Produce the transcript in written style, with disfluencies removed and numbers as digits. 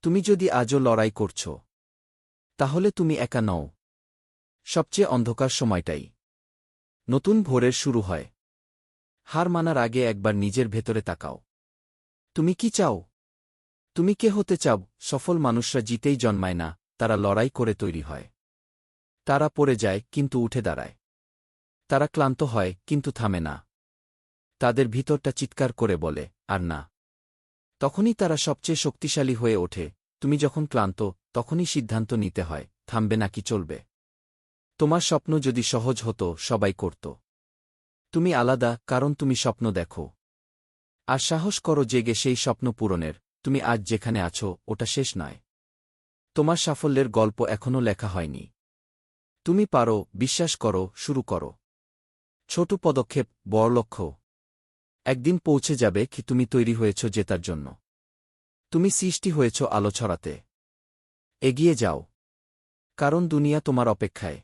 তুমি যদি আজও লড়াই করছ, তাহলে তুমি একা নও। সবচেয়ে অন্ধকার সময়টাই নতুন ভোরের শুরু হয়। হার মানার আগে একবার নিজের ভেতরে তাকাও। তুমি কি চাও? তুমি কে হতে চাও? সফল মানুষরা জিতেই জন্মায় না, তারা লড়াই করে তৈরি হয়। তারা পড়ে যায় কিন্তু উঠে দাঁড়ায়। তারা ক্লান্ত হয় কিন্তু থামে না। তাদের ভিতরটা চিৎকার করে বলে, আর না। তখনই তারা সবচেয়ে শক্তিশালী হয়ে ওঠে। তুমি যখন ক্লান্ত, তখনই সিদ্ধান্ত নিতে হয়, থামবে নাকি চলবে। তোমার স্বপ্ন যদি সহজ হতো, সবাই করত। তুমি আলাদা, কারণ তুমি স্বপ্ন দেখো। আর সাহস করো জেগে সেই স্বপ্ন পূরণের। তুমি আজ যেখানে আছো, ওটা শেষ নয়। তোমার সাফল্যের গল্প এখনও লেখা হয়নি। তুমি পারো, বিশ্বাস করো, শুরু করো। ছোট পদক্ষেপ, বড় লক্ষ্য। একদিন পৌঁছে যাবে কি তুমি তৈরি হয়েছ জেতার জন্য। তুমি সৃষ্টি হয়েছ আলো ছড়াতে। এগিয়ে যাও, কারণ দুনিয়া তোমার অপেক্ষায়।